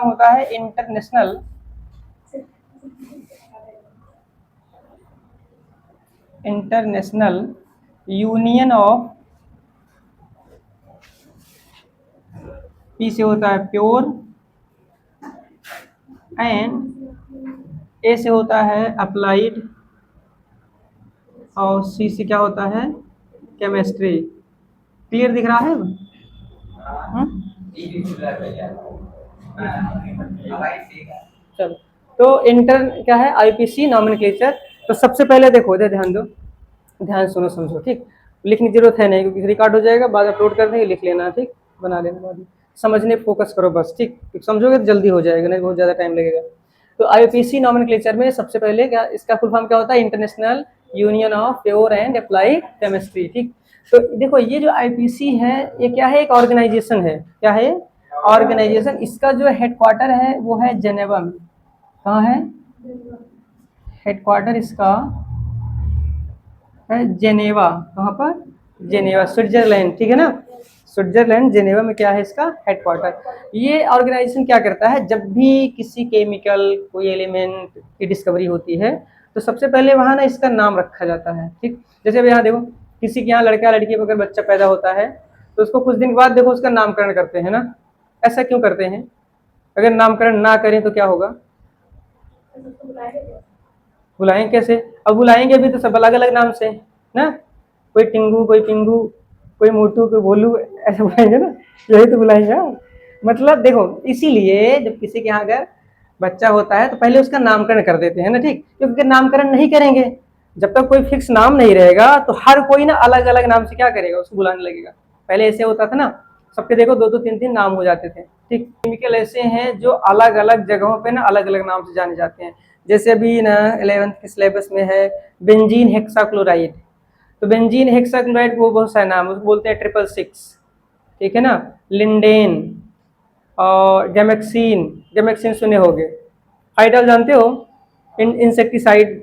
नाम होता है इंटरनेशनल यूनियन ऑफ, पी से होता है प्योर, एंड ए से होता है अप्लाइड, और सी से क्या होता है केमिस्ट्री। क्लियर दिख रहा है? चलो, तो इंटर क्या है आईपीसी नॉमेनक्लेचर। तो सबसे पहले देखो, ध्यान दो, ध्यान सुनो समझो, ठीक। लिखने की जरूरत है नहीं क्योंकि रिकॉर्ड हो जाएगा, बाद अपलोड कर देंगे, लिख लेना, ठीक, बना लेना बाद में। समझने फोकस करो बस, ठीक, समझोगे तो जल्दी हो जाएगा, नहीं बहुत ज़्यादा टाइम लगेगा। तो आईपीसी नॉमेनक्लेचर में सबसे पहले क्या, इसका फुल फॉर्म क्या होता है, international union of pure and applied chemistry, ठीक। तो देखो ये जो आईपीसी है ये क्या है, एक ऑर्गेनाइजेशन है। क्या है? ऑर्गेनाइजेशन। इसका जो हेडक्वार्टर है वो है जेनेवा में। कहाँ है हेडक्वार्टर इसका? है जेनेवा। कहाँ पर? जेनेवा, स्विट्जरलैंड, ठीक है ना। स्विट्जरलैंड जेनेवा में क्या है इसका हेडक्वार्टर। ये ऑर्गेनाइजेशन क्या करता है, जब भी किसी केमिकल कोई एलिमेंट की डिस्कवरी होती है तो सबसे पहले वहाँ ना इसका नाम रखा जाता है, ठीक। जैसे अब यहाँ देखो, किसी के यहाँ लड़का लड़की अगर बच्चा पैदा होता है तो उसको कुछ दिन बाद देखो उसका नामकरण करते हैं ना। ऐसा क्यों करते हैं? अगर नामकरण ना करें तो क्या होगा? बुलाएंगे कैसे? अब बुलाएंगे भी तो सब अलग अलग नाम से ना, कोई टिंगू, कोई पिंगू, कोई मोटू, कोई भोलू, ऐसे बुलाएंगे ना, यही तो बुलाएंगे यार। मतलब देखो, इसीलिए जब किसी के यहाँ अगर बच्चा होता है तो पहले उसका नामकरण कर देते हैं ना, ठीक। क्योंकि नामकरण नहीं करेंगे, जब तक कोई फिक्स नाम नहीं रहेगा तो हर कोई ना अलग अलग नाम से क्या करेगा, उसको बुलाने लगेगा। पहले ऐसे होता था ना, सबके देखो दो दो तीन तीन नाम हो जाते थे, ठीक। केमिकल ऐसे हैं जो अलग अलग जगहों पे ना अलग अलग नाम से जाने जाते हैं। जैसे अभी ना 11th के सिलेबस में है बेंजीन हेक्साक्लोराइड। तो बेंजीन हेक्साक्लोराइड को बहुत सारे नाम, उसको बोलते हैं 666, ठीक है ना। लिंडेन और गैमेक्सिन, गैमेक्सिन सुने होंगे। फाइडाल जानते हो? इंसेक्टिसाइड।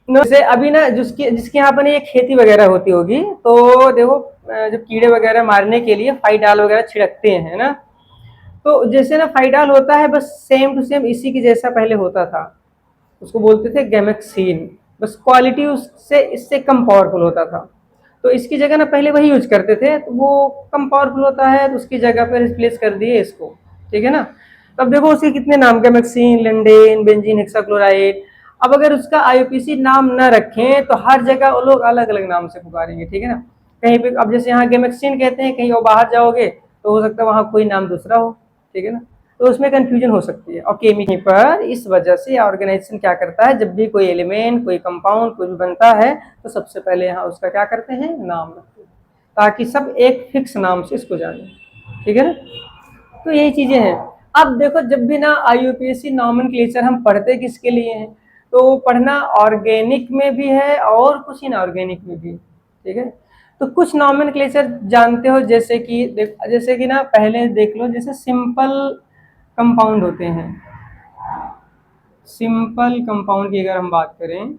जैसे अभी ना जिसके जिसके यहाँ पर ये खेती वगैरह होती होगी तो देखो जब कीड़े वगैरह मारने के लिए फाइडाल वगैरह छिड़कते हैं ना, तो जैसे ना फाइडाल होता है बस सेम टू सेम इसी की जैसा पहले होता था, उसको बोलते थे गैमेक्सिन। बस क्वालिटी उससे इससे कम पावरफुल होता था, तो इसकी जगह ना पहले वही यूज करते थे, तो वो कम पावरफुल होता है तो उसकी जगह पर रिप्लेस कर दिए इसको, ठीक है ना। तो अब देखो उसके कितने नाम, गैमेक्सिन, लिंडेन, बेंजीन हेक्साक्लोराइड। अब अगर उसका आईयूपीसी नाम न रखें तो हर जगह वो लोग अलग अलग नाम से पुकारेंगे, ठीक है ना। कहीं पे अब जैसे यहाँ गैमेक्सिन कहते हैं, कहीं और बाहर जाओगे तो हो सकता है वहाँ कोई नाम दूसरा हो, ठीक है ना। तो उसमें कंफ्यूजन हो सकती है। और केमिकल पर इस वजह से ऑर्गेनाइजेशन क्या करता है, जब भी कोई एलिमेंट, कोई कंपाउंड कुछ भी बनता है तो सबसे पहले यहाँ उसका क्या करते हैं, नाम रखते हैं, ताकि सब एक फिक्स नाम से इसको जाने, ठीक है ना। तो यही चीजें हैं। अब देखो जब भी ना आईयूपीएसी नॉमेनक्लेचर हम पढ़ते किसके लिए हैं, तो पढ़ना ऑर्गेनिक में भी है और कुछ इनऑर्गेनिक में भी, ठीक है। तो कुछ नॉमेनक्लेचर जानते हो, जैसे कि ना पहले देख लो, जैसे सिंपल कंपाउंड होते हैं। सिंपल कंपाउंड की अगर हम बात करें,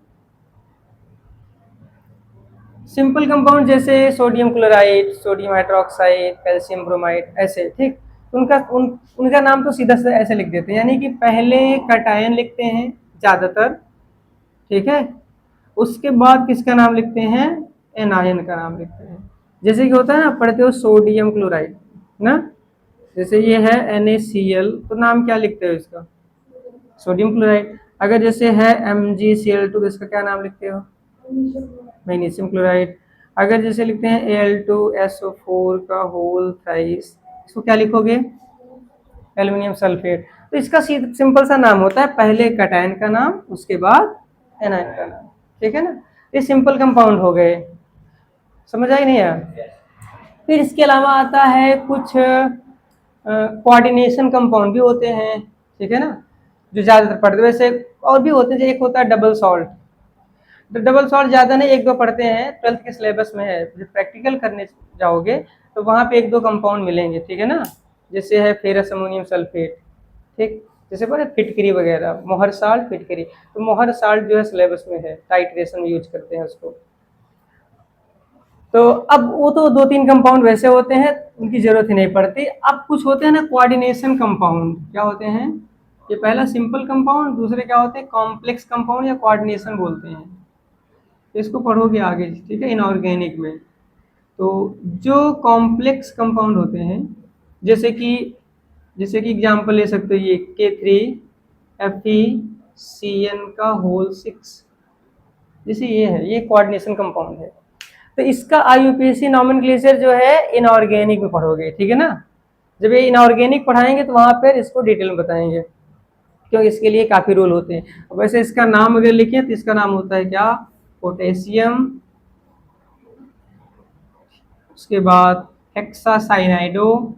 सिंपल कंपाउंड जैसे sodium chloride, sodium hydroxide, calcium bromide, ऐसे, ठीक। उनका नाम तो सीधा से ऐसे लिख देते हैं, यानी कि पहले कटायन लिखते हैं ज़्यादातर, ठीक है। उसके बाद किसका नाम लिखते हैं, एनायन का नाम लिखते हैं। जैसे कि होता है ना, पढ़ते हो सोडियम क्लोराइड ना, जैसे ये है NaCl, तो नाम क्या लिखते हो इसका, सोडियम क्लोराइड। अगर जैसे है MgCl2 तो इसका क्या नाम लिखते हो, मैग्नीशियम क्लोराइड। अगर जैसे लिखते हैं Al2SO4 का होल थ्राइस, इसको क्या लिखोगे, एल्युमिनियम सल्फेट। तो इसका सिंपल सा नाम होता है, पहले कटायन का नाम उसके बाद एनायन का नाम, ठीक है ना। ये सिंपल कंपाउंड हो गए, समझ आई नहीं यार। फिर इसके अलावा आता है कुछ कोऑर्डिनेशन कंपाउंड भी होते हैं, ठीक है ना, जो ज़्यादातर पढ़ते, वैसे और भी होते हैं। एक होता है डबल सॉल्ट, तो डबल सॉल्ट ज़्यादा नहीं, एक दो पढ़ते हैं, 12th के सिलेबस में है। जब प्रैक्टिकल करने जाओगे तो वहाँ पे एक दो कंपाउंड मिलेंगे, ठीक है ना। जैसे है फेरस अमोनियम सल्फेट, ठीक। जैसे बोले फिटकरी वगैरह, मोहर साल्ट, फिटकरी। तो मोहर साल्ट जो है सिलेबस में है, टाइट्रेशन में यूज करते हैं उसको। तो अब वो तो 2-3 कंपाउंड वैसे होते हैं, उनकी जरूरत ही नहीं पड़ती। अब कुछ होते हैं ना कोऑर्डिनेशन कंपाउंड, क्या होते हैं? ये पहला सिंपल कंपाउंड, दूसरे क्या होते हैं कॉम्प्लेक्स कंपाउंड या कोऑर्डिनेशन बोलते हैं। इसको पढ़ोगे आगे, ठीक है, इनऑर्गेनिक में। तो जो कॉम्प्लेक्स कंपाउंड होते हैं, जैसे कि एग्जांपल ले सकते हो, ये K3FeCN का होल 6, जैसे ये है, ये कोऑर्डिनेशन कंपाउंड है। तो इसका IUPAC नॉमेनक्लेचर जो है इनऑर्गेनिक में पढ़ोगे, ठीक है ना। जब ये इनऑर्गेनिक पढ़ाएंगे तो वहां पर इसको डिटेल में बताएंगे, क्योंकि इसके लिए काफी रूल होते हैं। वैसे इसका नाम अगर लिखें तो इसका नाम होता है क्या? पोटेशियम, उसके बाद हेक्सासाइनाइडो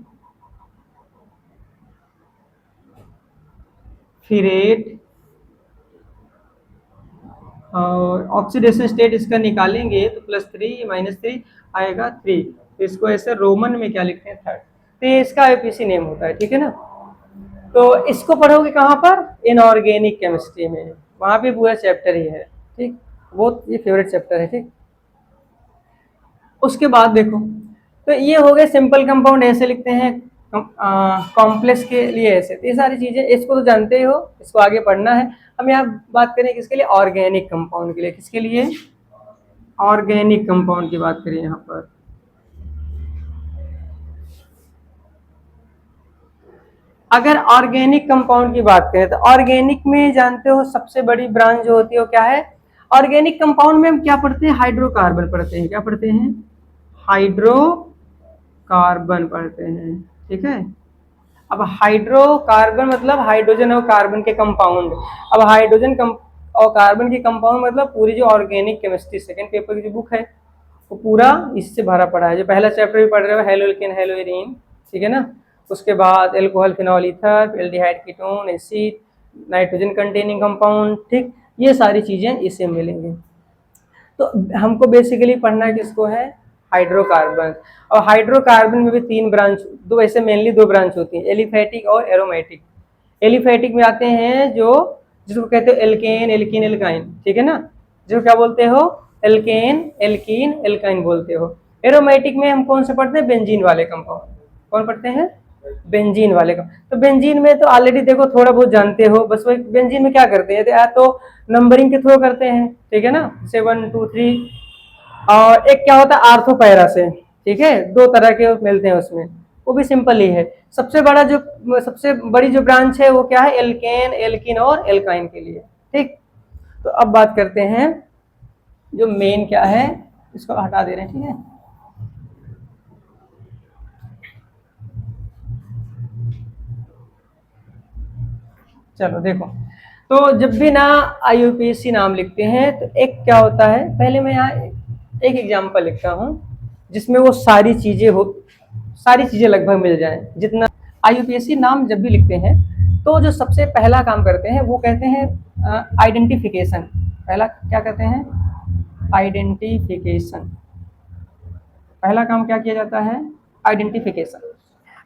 फिरेट, और ऑक्सीडेशन स्टेट इसका निकालेंगे तो +3 -3 आएगा 3। तो इसको ऐसे रोमन में क्या लिखते हैं? 3rd। तो ये इसका IUPAC नेम होता है, ठीक है ना। तो इसको पढ़ोगे कहाँ पर? इनऑर्गेनिक केमिस्ट्री में, वहां पे पूरा चैप्टर ही है, ठीक। बहुत ये फेवरेट चैप्टर है, ठीक। उसके बाद देखो, तो ये हो गए सिंपल कंपाउंड, ऐसे लिखते हैं। कॉम्प्लेक्स के लिए ऐसे, तो ये सारी चीजें इसको तो जानते ही हो, इसको आगे पढ़ना है। हम यहाँ बात करें किसके लिए? ऑर्गेनिक कंपाउंड के लिए। किसके लिए? ऑर्गेनिक कंपाउंड की बात करें यहाँ पर। अगर ऑर्गेनिक कंपाउंड की बात करें तो ऑर्गेनिक में जानते हो सबसे बड़ी ब्रांच जो होती है वो क्या है? ऑर्गेनिक कंपाउंड में हम क्या पढ़ते हैं? हाइड्रोकार्बन पढ़ते हैं। क्या पढ़ते हैं? हाइड्रोकार्बन पढ़ते हैं, ठीक है। अब हाइड्रोकार्बन मतलब हाइड्रोजन और कार्बन के कंपाउंड। अब हाइड्रोजन और कार्बन के कंपाउंड मतलब पूरी जो ऑर्गेनिक केमिस्ट्री सेकंड पेपर की जो बुक है वो पूरा इससे भरा पड़ा है। जो पहला चैप्टर भी पढ़ रहे हो, हेलोल्केन हेलोइरीन, ठीक है ना। उसके बाद alcohol phenol ether, aldehyde ketone, acid, nitrogen containing compound, ठीक। ये सारी चीजें इससे मिलेंगी। तो हमको बेसिकली पढ़ना किसको है? हाइड्रोकार्बन। और हाइड्रोकार्बन में भी 3 ब्रांच, दो ऐसे मेनली 2 ब्रांच होती हैं, एलिफेटिक और एरोमेटिक। एलिफेटिक में आते हैं जो, जिसको कहते हो एल्केन, एल्कीन, एल्काइन, ठीक है ना। जो क्या बोलते हो? एल्केन, एल्कीन, एल्काइन बोलते हो। एरोमेटिक में हम कौन से पढ़ते हैं? बेंजीन वाले कंपाउंड। कौन पढ़ते हैं? बेंजीन वाले का। तो बेंजीन में तो ऑलरेडी देखो थोड़ा बहुत जानते हो, बस वो बेंजीन में क्या करते हैं? या तो नंबरिंग के थ्रू करते हैं, ठीक है ना, 7 2 3। और एक क्या होता है? आर्थो पैरा से, ठीक है, 2 तरह के मिलते हैं उसमें, वो भी सिंपल ही है। सबसे बड़ी जो ब्रांच है वो क्या है? एल्केन, एल्किन और एल्काइन के लिए, ठीक। तो अब बात करते हैं जो मेन क्या है, इसको हटा दे रहे हैं, ठीक है। चलो देखो, तो जब भी ना IUPAC नाम लिखते हैं तो एक क्या होता है, पहले मैं यहाँ एक एग्जांपल लिखता हूँ जिसमें वो सारी चीजें लगभग मिल जाएं। जितना IUPAC नाम जब भी लिखते हैं तो जो सबसे पहला काम करते हैं वो कहते हैं आइडेंटिफिकेशन। पहला क्या कहते हैं? आइडेंटिफिकेशन। पहला काम क्या किया जाता है? आइडेंटिफिकेशन।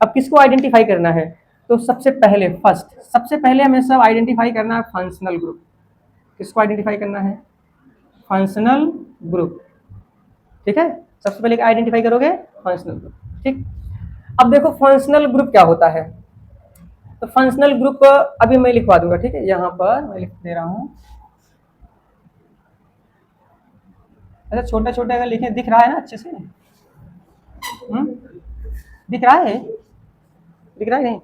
अब किसको आइडेंटिफाई करना है? तो सबसे पहले हमें सब आइडेंटिफाई करना है फंक्शनल ग्रुप। किसको आइडेंटिफाई करना है? फंक्शनल ग्रुप, ठीक है। सबसे पहले आइडेंटिफाई करोगे फंक्शनल ग्रुप, ठीक। अब देखो फंक्शनल ग्रुप क्या होता है। तो फंक्शनल ग्रुप अभी मैं लिखवा दूंगा, ठीक है, यहाँ पर मैं लिख दे रहा हूँ। अच्छा, छोटा छोटा अगर लिखे, दिख रहा है ना अच्छे से? दिख रहा है? दिख रहा है नहीं?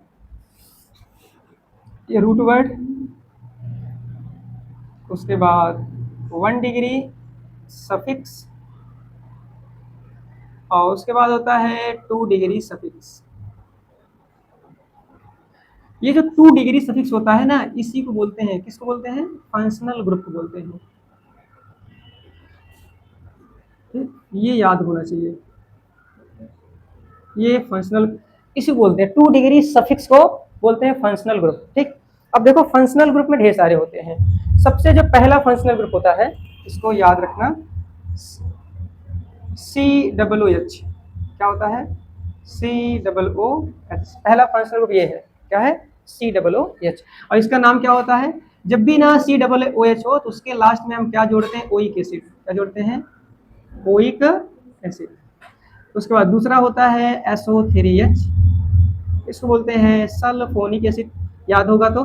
ये रूट वर्ड, उसके बाद 1 डिग्री सफिक्स, और उसके बाद होता है 2 डिग्री सफिक्स। ये जो 2 डिग्री सफिक्स होता है ना, इसी को बोलते हैं, किसको बोलते हैं? फंक्शनल ग्रुप को बोलते हैं। ये याद होना चाहिए, ये फंक्शनल इसी बोलते हैं, 2 डिग्री सफिक्स को बोलते हैं फंक्शनल ग्रुप, ठीक। अब देखो फंक्शनल ग्रुप में ढेर सारे होते हैं। सबसे जो पहला फंक्शनल ग्रुप होता है, इसको याद रखना, COOH। क्या होता है? COOH। पहला फंक्शनल ग्रुप ये है, क्या है? COOH। और इसका नाम क्या होता है? जब भी ना COOH हो तो उसके लास्ट में हम क्या जोड़ते हैं? Oic acid. क्या जोड़ते हैं? Oic acid. उसके बाद दूसरा होता है SO3H, इसको बोलते हैं सल्फोनिक एसिड। याद होगा तो,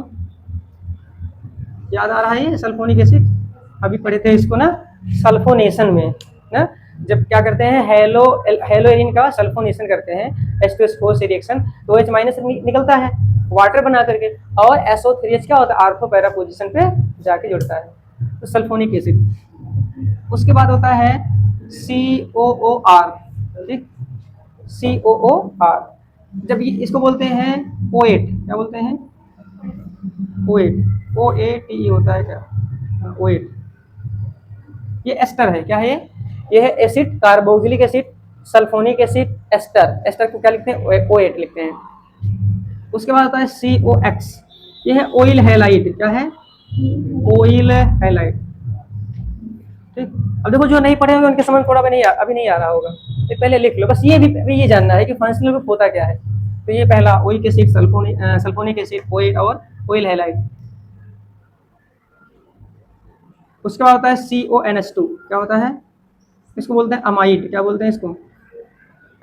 याद आ रहा है ये सल्फोनिक एसिड, अभी पढ़े थे इसको ना सल्फोनेशन में ना, जब क्या करते हैं हेलोइन का सल्फोनेशन करते हैं H2SO4 से रिएक्शन, तो OH माइनस निकलता है वाटर बना करके, और SO3H क्या होता है आर्थो पैरा पोजीशन पे जाके जुड़ता है, तो सल्फोनिक एसिड। उसके बाद होता है COOR, ठीक, COOR, जब ये इसको बोलते हैं OAT, क्या बोलते हैं OAT, OATE होता है क्या, OAT, ये एस्टर है, क्या है ये है acid, carboxylic acid, sulphonic acid, ester, ester को क्या लिखते हैं OAT लिखते हैं। उसके बाद आता है COX, ये है ऑयल हैलाइड, क्या है ऑयल हैलाइड, ठीक। अब देखो जो नहीं पढ़े होंगे उनके समझ थोड़ा अभी नहीं आ रहा होगा, तो पहले लिख लो, बस ये भी ये जानना है कि फंक्शनल ग्रुप होता क्या है। तो ये पहला oil acid, sulphonic acid, oil और ऑयल हैलाइड। उसके बाद होता है CONH2, क्या होता है, इसको बोलते हैं अमाइड, क्या बोलते हैं इसको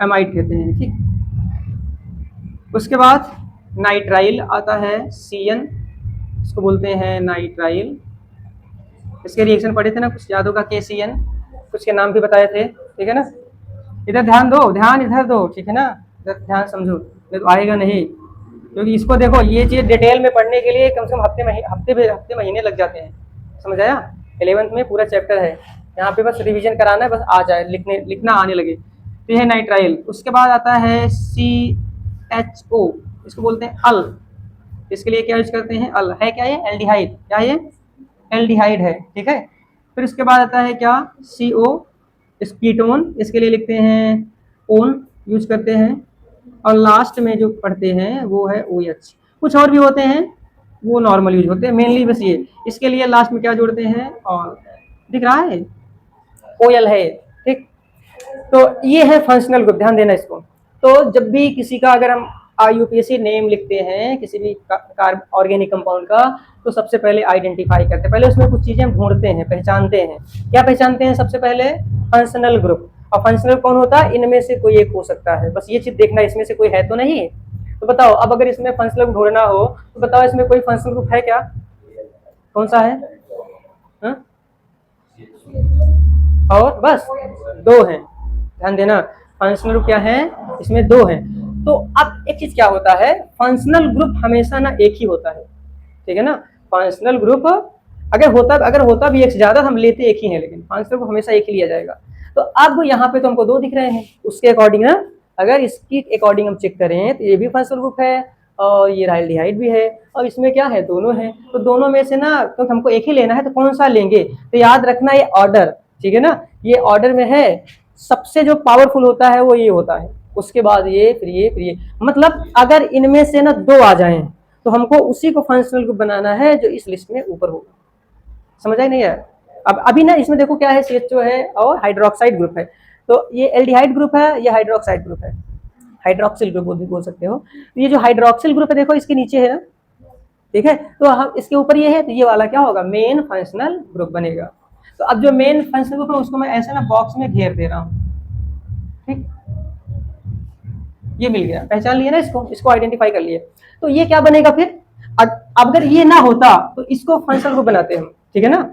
अमाइड कहते हैं, ठीक। उसके बाद नाइट्राइल आता है CN, इसको बोलते हैं नाइट्राइल। इसके रिएक्शन पढ़े थे ना, कुछ याद होगा KCN, कुछ के नाम भी बताए थे, ठीक है ना। इधर ध्यान दो, ध्यान इधर दो, ठीक है ना, इधर ध्यान समझो, नहीं तो आएगा नहीं, क्योंकि इसको देखो ये चीज डिटेल में पढ़ने के लिए कम से कम हफ्ते महीने लग जाते हैं, समझ आया। 11th में पूरा चैप्टर है, यहाँ पे बस रिवीजन कराना है, बस आ जाए, लिखना आने लगे। तो ये नाइट्राइल। उसके बाद आता है CHO, इसको बोलते हैं अल, इसके लिए क्या यूज करते हैं अल, है क्या ये एल्डिहाइड, क्या ये एल्डिहाइड है, ठीक है। फिर उसके बाद आता है क्या CO, कीटोन, इसके लिए लिखते हैं ओन, यूज करते हैं। और लास्ट में जो पढ़ते हैं वो है OH, कुछ और भी होते हैं वो नॉर्मल यूज होते हैं, मेनली बस ये, इसके लिए लास्ट में क्या जोड़ते हैं और, दिख रहा है OL है, ठीक। तो ये है फंक्शनल ग्रुप, ध्यान देना इसको। तो जब भी किसी का अगर हम IUPAC नेम लिखते हैं किसी भी ऑर्गेनिक कंपाउंड का, तो सबसे पहले आइडेंटिफाई करते हैं, पहले उसमें कुछ चीजें हम ढूंढते हैं, पहचानते हैं। क्या पहचानते हैं सबसे पहले, फंक्शनल ग्रुप। और फंक्शनल कौन होता है, इनमें से कोई एक हो सकता है, बस ये चीज देखना इसमें से कोई है तो नहीं। तो बताओ अब अगर इसमें फंक्शनल ग्रुप ढूंढना हो तो बताओ इसमें कोई फंक्शनल ग्रुप है क्या, कौन सा है हा? और बस दो हैं, ध्यान देना, फंक्शनल ग्रुप क्या है, इसमें दो हैं। तो अब एक चीज क्या होता है, फंक्शनल ग्रुप हमेशा ना एक ही होता है, ठीक है ना। फंक्शनल ग्रुप अगर होता भी एक से ज्यादा, हम लेते एक ही है, लेकिन फंक्शनल ग्रुप हमेशा एक ही लिया जाएगा। तो अब यहाँ पे तो हमको दो दिख रहे हैं, उसके अकॉर्डिंग ना, अगर इसकी अकॉर्डिंग हम चेक करें तो ये भी फंक्शनल ग्रुप है और ये एल्डिहाइड भी है, और इसमें क्या है दोनों है। तो दोनों में से ना, तो हमको एक ही लेना है, तो कौन सा लेंगे, तो याद रखना ये ऑर्डर, ठीक है ना, ये ऑर्डर में है, सबसे जो पावरफुल होता है वो ये होता है, उसके बाद ये, फिर ये, फिर ये। मतलब अगर इनमें से ना दो आ जाएं तो हमको उसी को फंक्शनल ग्रुप बनाना है जो इस लिस्ट में ऊपर होगा, समझ आई नहीं है। अब अभी ना इसमें देखो क्या है, CHO है और हाइड्रोक्साइड ग्रुप है, तो ये एल्डिहाइड ग्रुप है, ये हाइड्रोक्साइड ग्रुप है, हाइड्रोक्सिल ग्रुप भी बोल सकते हो। तो ये जो हाइड्रोक्सिल ग्रुप है देखो इसके नीचे है ना, ठीक है, तो हम इसके ऊपर ये है, तो ये वाला क्या होगा, मेन फंक्शनल ग्रुप बनेगा। तो अब जो मेन फंक्शनल ग्रुप है उसको मैं ऐसे ना बॉक्स में घेर दे रहा हूँ, ठीक, ये मिल गया, पहचान लिया ना इसको आइडेंटिफाई कर लिया। तो ये क्या बनेगा फिर, अब अगर ये ना होता तो इसको फंक्शनल ग्रुप बनाते हम, ठीक है ना।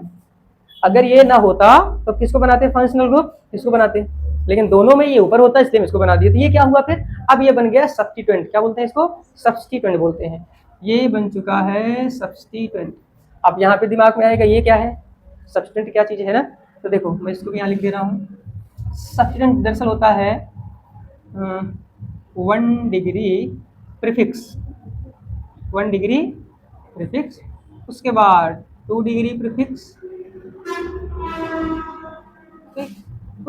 अगर ये ना होता तो किसको बनाते हैं फंक्शनल ग्रुप, इसको बनाते, लेकिन दोनों में ये ऊपर होता है इसलिए इसको बना दिया। तो ये क्या हुआ फिर, अब ये बन गया सब्स्टिट्यूएंट, क्या बोलते हैं इसको, सब्स्टिट्यूएंट बोलते हैं, ये बन चुका है सब्स्टिट्यूएंट। अब यहाँ पे दिमाग में आएगा ये क्या है, सब्स्टिट्यूएंट क्या चीज है ना। तो देखो मैं इसको भी यहाँ लिख दे रहा हूँ, सब्स्टिट्यूएंट दरअसल होता है 1 डिग्री प्रीफिक्स, 1 डिग्री प्रीफिक्स, उसके बाद 2 डिग्री प्रीफिक्स, ठीक,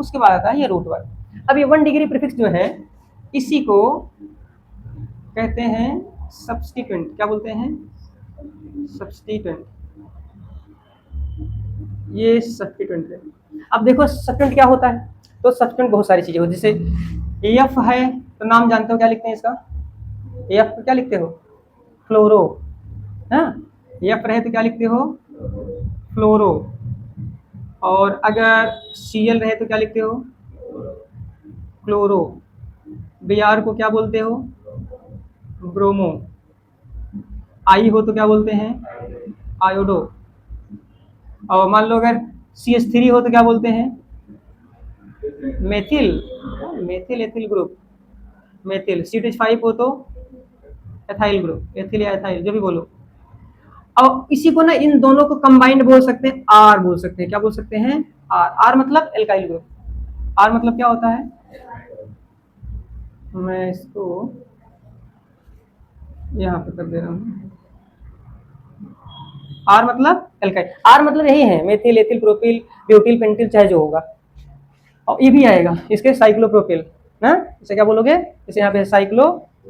उसके बाद आता है ये रूट 1। अब ये 1 डिग्री प्रीफिक्स जो है इसी को कहते हैं सब्स्टिट्यूएंट, क्या बोलते हैं सब्स्टिट्यूएंट, ये सब्स्टिट्यूएंट है। अब देखो सब्स्टिट्यूएंट क्या होता है, तो सब्स्टिट्यूएंट बहुत सारी चीजें होती है, जैसे एफ है तो नाम जानते हो क्या लिखते हैं इसका, एफ क्या लिखते हो, फ्लोरो, हाँ, एफ रहे तो क्या लिखते हो, फ्लोरो। और अगर Cl रहे तो क्या लिखते हो, क्लोरो, Br को क्या बोलते हो, ब्रोमो, आई हो तो क्या बोलते हैं, आयोडो, और मान लो अगर CH3 हो तो क्या बोलते हैं, methyl, methyl ethyl group, methyl. CH5 हो तो एथाइल ग्रुप, एथिल या एथाइल जो भी बोलो। अब इसी को ना इन दोनों को कंबाइंड बोल सकते हैं, आर बोल सकते हैं, क्या बोल सकते हैं, आर। आर मतलब एल्काइल ग्रुप। आर मतलब क्या होता है, मैं इसको यहाँ पे कर दे रहा हूँ, आर मतलब एल्काइल, आर मतलब यही है, methyl ethyl propyl butyl pentyl चाहे जो होगा। और ये भी आएगा इसके साइक्लोप्रोपिल ना, इसे क्या बोलोगे, इसे यहाँ पे साइक्लो,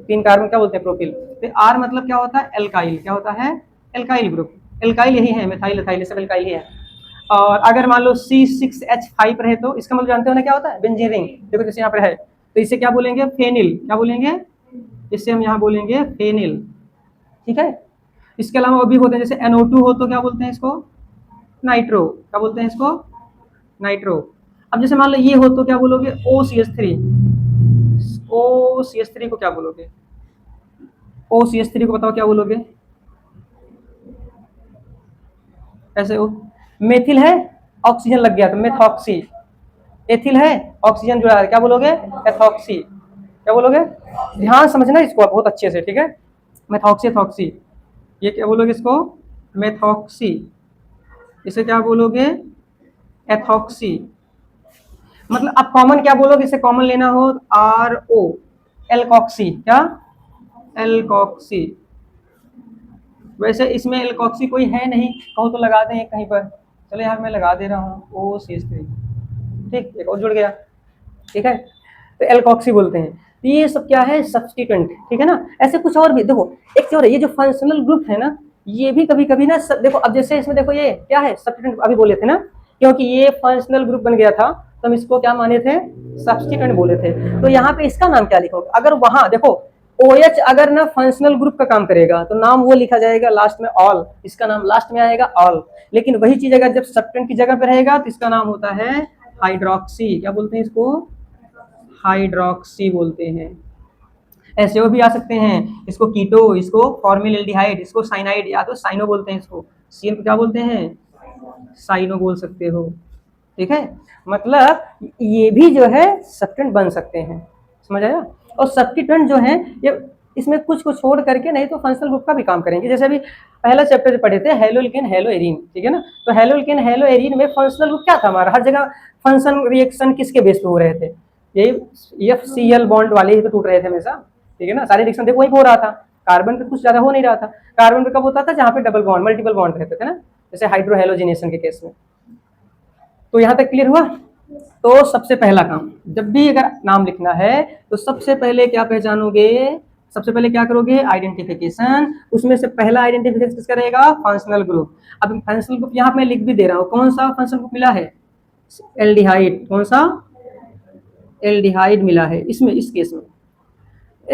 3 कार्बन क्या बोलते हैं, प्रोपिल। तो आर मतलब क्या होता है, एल्काइल, क्या होता है, एल्काइल ग्रुप। एल्काइल यही है, मेथाइल एथाइल सब एल्काइल ही है। और अगर मान लो C6H5 रहे तो इसका मतलब जानते हो ना क्या होता है, बेंजीन रिंग। देखो जैसे यहाँ पे है तो इसे क्या बोलेंगे, फेनिल, क्या बोलेंगे, इससे हम यहाँ बोलेंगे फेनिल, ठीक है। इसके अलावा वो भी होते हैं, जैसे NO2 हो तो क्या बोलते हैं इसको, नाइट्रो, क्या बोलते हैं इसको, नाइट्रो। अब जैसे मान लो ये हो तो क्या बोलोगे, OCH3, OCH3 को क्या बोलोगे, OCH3 को बताओ क्या बोलोगे, ऐसे हो। मेथिल है, ऑक्सीजन लग गया तो मेथॉक्सी, एथिल है, ऑक्सीजन जुड़ा है, क्या बोलोगे, एथॉक्सी, क्या बोलोगे, ध्यान समझना इसको बहुत अच्छे से, ठीक है। मेथॉक्सी एथॉक्सी, ये क्या बोलोगे इसको, मेथॉक्सी, इसे क्या बोलोगे, एथॉक्सी। मतलब अब कॉमन क्या बोलोगे, इसे कॉमन लेना हो RO, एल्कॉक्सी, क्या, एल्कॉक्सी। वैसे इसमें एल्कॉक्सी कोई है नहीं, कहो तो लगा दें कहीं पर, चलो यार मैं लगा दे रहा हूँ OCH3, ठीक, एक और जुड़ गया, ठीक है। तो एल्कॉक्सी बोलते हैं। तो ये सब क्या है, सब्स्टिट्यूएंट, ठीक है ना। ऐसे कुछ और भी देखो, एक चीज और है, ये जो फंक्शनल ग्रुप है ना, ये भी कभी कभी ना देखो, अब जैसे इसमें देखो ये क्या है, सब्स्टिट्यूएंट अभी बोले थे ना, क्योंकि ये फंक्शनल ग्रुप बन गया था तो हम इसको क्या माने थे, सब्स्टिट्यूएंट बोले थे। तो यहाँ पे इसका नाम क्या लिखोगे, अगर वहां देखो OH अगर ना फंक्शनल ग्रुप का काम करेगा तो नाम वो लिखा जाएगा लास्ट में ऑल, इसका नाम लास्ट में आएगा ऑल। लेकिन वही चीज अगर जब सब्स्टिट्यूएंट की जगह पे रहेगा तो इसका नाम होता है हाइड्रोक्सी, क्या बोलते हैं इसको, हाइड्रोक्सी बोलते हैं। ऐसे वो भी आ सकते हैं, इसको कीटो, इसको फॉर्मिल्डिहाइड, इसको साइनाइड, या तो साइनो बोलते हैं इसको, सीएन को क्या बोलते हैं, साइनो बोल सकते हो, ठीक है। मतलब ये भी जो है सब्स्टिट्यूएंट बन सकते हैं, समझ आया। और सब्स्टिट्यूएंट जो है ये इसमें कुछ को छोड़ करके नहीं तो फंक्शनल ग्रुप का भी काम करेंगे। जैसे अभी पहला चैप्टर पढ़े थे हेलोल्केन हेलोएरीन, ठीक है ना। तो हेलोल्केन हेलोएरीन में फंक्शनल ग्रुप क्या था हमारा, हर जगह फंक्शन रिएक्शन किसके बेस पे हो रहे थे, यही FCl बॉन्ड वाले ही तो टूट रहे थे हमेशा, ठीक है ना। सारे रिएक्शन देखो वही हो रहा था, कार्बन पे कुछ ज्यादा हो नहीं रहा था। कार्बन पे कब होता था, जहाँ पे डबल बॉन्ड मल्टीपल बॉन्ड रहते थे ना, जैसे हाइड्रोहेलोजिनेशन के केस में। तो यहाँ तक क्लियर हुआ। तो सबसे पहला काम, जब भी अगर नाम लिखना है तो सबसे पहले क्या पहचानोगे, सबसे पहले क्या करोगे, आइडेंटिफिकेशन। उसमें से पहला आइडेंटिफिकेशन किसका रहेगा, फंक्शनल ग्रुप। अब फंक्शनल ग्रुप यहाँ मैं लिख भी दे रहा हूँ, कौन सा फंक्शनल ग्रुप मिला है, एल्डिहाइड, कौन सा, एल्डिहाइड मिला है इसमें, इस केस में।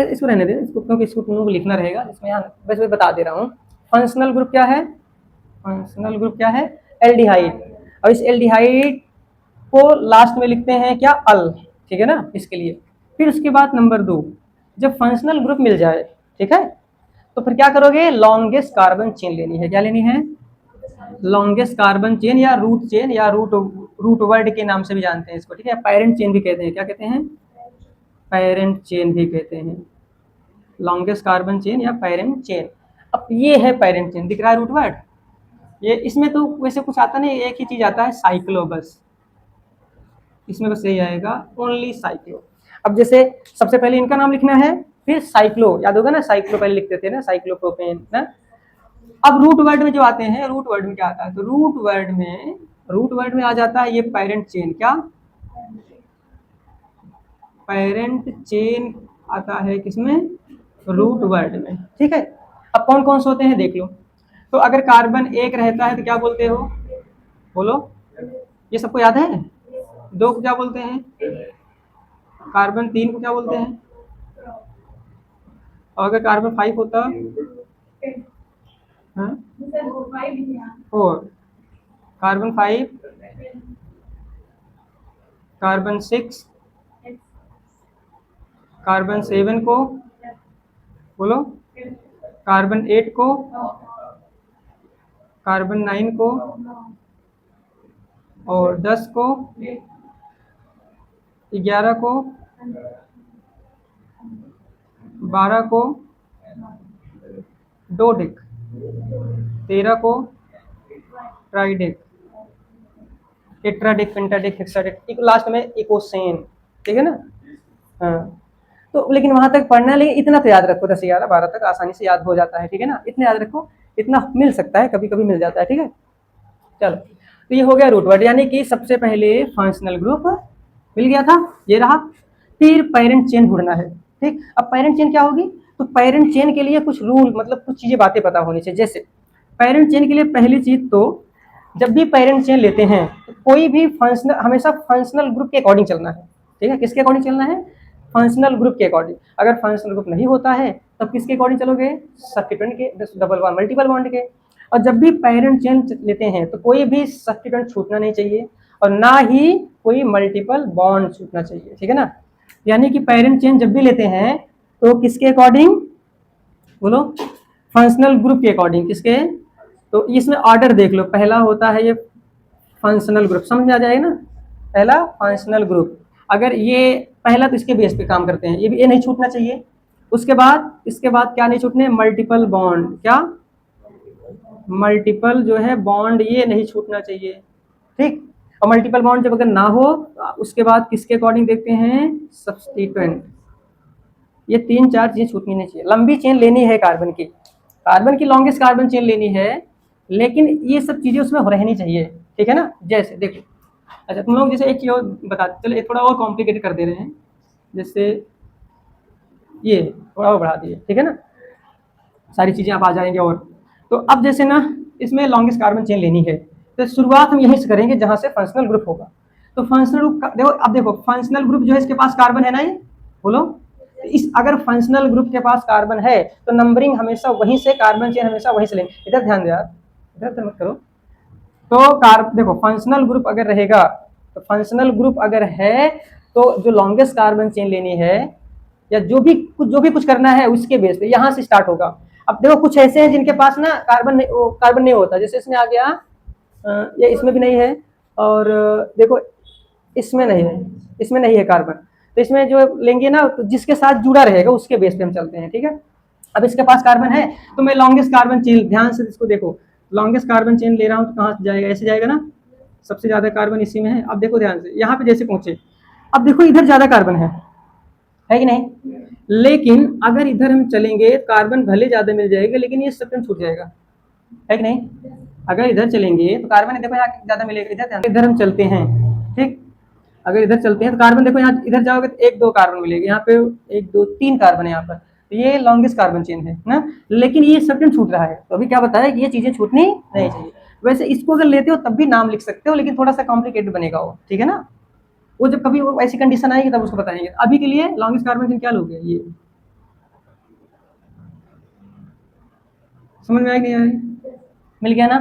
इसको रहने दे इसको, क्योंकि इसको तुम लोगों को लिखना रहेगा, इसमें यहाँ बस मैं बता दे रहा हूँ। फंक्शनल ग्रुप क्या है, फंक्शनल ग्रुप क्या है, एल्डिहाइड। और इस एल्डिहाइड को लास्ट में लिखते हैं क्या, अल, ठीक है ना, इसके लिए। फिर उसके बाद नंबर 2, जब फंक्शनल ग्रुप मिल जाए, ठीक है, तो फिर क्या करोगे, लॉन्गेस्ट कार्बन चेन लेनी है, क्या लेनी है, लॉन्गेस्ट कार्बन चेन, या रूट चेन, या रूट वर्ड के नाम से भी जानते हैं इसको, ठीक है। पैरेंट चेन भी कहते हैं, क्या कहते हैं, पैरेंट चेन भी कहते हैं, लॉन्गेस्ट कार्बन चेन या पैरेंट चेन। अब ये है पैरेंट चेन, दिख रहा है रूट वर्ड, ये इसमें तो वैसे कुछ आता नहीं, एक ही चीज आता है, साइक्लो, बस इसमें बस यही आएगा, ओनली साइक्लो। अब जैसे सबसे पहले इनका नाम लिखना है, फिर साइक्लो, याद होगा ना, साइक्लो पहले लिखते थे ना, साइक्लोप्रोपेन ना। अब रूट वर्ड में जो आते हैं, रूट वर्ड में क्या आता है, तो रूट वर्ड में आ जाता है ये पैरेंट चेन, क्या, पैरेंट चेन आता है किसमें, रूट वर्ड में, ठीक है। अब कौन कौन से होते हैं देख लो। तो अगर कार्बन 1 रहता है तो क्या बोलते हो, बोलो, ये सबको याद है। 2 को क्या बोलते हैं, कार्बन 3 को क्या बोलते हैं, और अगर कार्बन 5 होता, हाँ 4, कार्बन 5, कार्बन 6, कार्बन 7 को, बोलो, कार्बन 8 को, कार्बन 9 को, और 10 को, 11 को, 12 को, डोडेक, 13 को ट्राइडेक, टेट्राडेक, पेंटाडेक, हेक्साडेक, लास्ट में इकोसेन। ठीक है ना। हाँ, तो लेकिन वहां तक पढ़ना है, लेकिन इतना तो याद रखो, 10 11 12 तक आसानी से याद हो जाता है। ठीक है ना, इतना याद रखो, इतना मिल सकता है, कभी कभी मिल जाता है। ठीक है, चलो, तो ये हो गया रूट वर्ड, यानी कि सबसे पहले फंक्शनल ग्रुप मिल गया था, ये रहा। फिर पेरेंट चेन ढूंढना है। ठीक, अब पेरेंट चेन क्या होगी, तो पेरेंट चेन के लिए कुछ रूल, मतलब कुछ चीजें, बातें पता होनी चाहिए। जैसे पेरेंट चेन के लिए पहली चीज तो, जब भी पेरेंट चेन लेते हैं तो कोई भी फंक्शनल, हमेशा फंक्शनल ग्रुप के अकॉर्डिंग चलना है। ठीक है, किसके अकॉर्डिंग चलना है, फंक्शनल ग्रुप के अकॉर्डिंग। अगर फंक्शनल ग्रुप नहीं होता है तब किसके अकॉर्डिंग चलोगे, सब्स्टिट्यूएंट के, डबल बॉन्ड मल्टीपल बॉन्ड के। और जब भी पेरेंट चेन लेते हैं तो कोई भी सब्स्टिट्यूएंट छूटना नहीं चाहिए, और ना ही कोई मल्टीपल बॉन्ड छूटना चाहिए। ठीक है ना, यानी कि पेरेंट चेन जब भी लेते हैं तो किसके अकॉर्डिंग, बोलो, फंक्शनल ग्रुप के अकॉर्डिंग। किसके, तो इसमें ऑर्डर देख लो, पहला होता है ये फंक्शनल ग्रुप, समझ में आ जाएगा ना, पहला फंक्शनल ग्रुप। अगर ये पहला, तो इसके बेस पे काम करते हैं, ये नहीं छूटना चाहिए। उसके बाद, इसके बाद क्या नहीं छूटने, मल्टीपल बॉन्ड, क्या, मल्टीपल जो है बॉन्ड, ये नहीं छूटना चाहिए। ठीक, और मल्टीपल बॉन्ड जब अगर ना हो, उसके बाद किसके अकॉर्डिंग देखते हैं, सब्स्टिट्यूएंट। ये 3 4 चीजें छूटनी नहीं चाहिए। लंबी चेन लेनी है कार्बन की, कार्बन की लॉन्गेस्ट कार्बन चेन लेनी है, लेकिन ये सब चीजें उसमें रहनी चाहिए। ठीक है ना, जैसे देखो, अच्छा तुम लोग जैसे एक चीज और बता, चलो थोड़ा और कॉम्प्लिकेटेड कर दे रहे हैं, जैसे ये थोड़ा और बढ़ा दिए। ठीक है ना, सारी चीजें आप आ जाएंगे। और तो अब जैसे ना, इसमें लॉन्गेस्ट कार्बन चेन लेनी है, तो शुरुआत हम यहीं से करेंगे जहां से फंक्शनल ग्रुप होगा। तो फंक्शनल ग्रुप देखो, अब देखो फंक्शनल ग्रुप जो है, इसके पास कार्बन है ना, ये बोलो, इस अगर फंक्शनल ग्रुप के पास कार्बन है तो नंबरिंग हमेशा वहीं से, कार्बन चेन हमेशा वहीं से लेंगे। इधर ध्यान दो यार, इधर तो मत करो। तो देखो फंक्शनल ग्रुप अगर रहेगा, तो फंक्शनल ग्रुप अगर है तो जो लॉन्गेस्ट कार्बन चेन लेनी है, या जो भी कुछ करना है उसके बेस पे यहाँ से स्टार्ट होगा। अब देखो कुछ ऐसे हैं जिनके पास ना कार्बन नहीं होता, जैसे इसमें आ गया, ये इसमें भी नहीं है, और देखो इसमें नहीं है, इसमें नहीं है कार्बन, तो इसमें जो लेंगे ना, तो जिसके साथ जुड़ा रहेगा उसके बेस पे हम चलते हैं। ठीक है, अब इसके पास कार्बन है तो मैं लॉन्गेस्ट कार्बन चेन, ध्यान से इसको देखो, लॉन्गेस्ट कार्बन चेन ले रहा हूँ तो कहाँ से जाएगा, ऐसे जाएगा ना, सबसे ज्यादा कार्बन इसी में है। अब देखो ध्यान से, यहाँ पे जैसे पहुंचे, अब देखो इधर ज्यादा कार्बन है कि नहीं, लेकिन अगर इधर हम चलेंगे, कार्बन भले ज्यादा मिल जाएगा लेकिन ये सब्स्टिट्यूएंट छूट जाएगा, है कि नहीं। अगर इधर चलेंगे तो कार्बन देखो यहाँ ज्यादा मिलेगा, इधर हम चलते हैं। ठीक, अगर इधर चलते हैं तो कार्बन देखो, यहाँ इधर जाओगे तो 1 2 कार्बन मिलेगा, यहाँ पे 1 2 3 कार्बन है यहाँ पर, तो ये लॉन्गेस्ट कार्बन चेन है ना, लेकिन ये सब्स्टिट्यूएंट छूट रहा है। तो अभी क्या बताया कि ये चीजें छूटनी नहीं चाहिए। वैसे इसको अगर लेते हो तब भी नाम लिख सकते हो, लेकिन थोड़ा सा कॉम्प्लिकेटेड बनेगा वो। ठीक है ना, वो जब कभी वो ऐसी कंडीशन आएगी तब उसको बताएंगे। अभी के लिए लॉन्गेस्ट कार्बन चेन क्या लोगे, ये समझ में आया कि नहीं आया, मिल गया ना,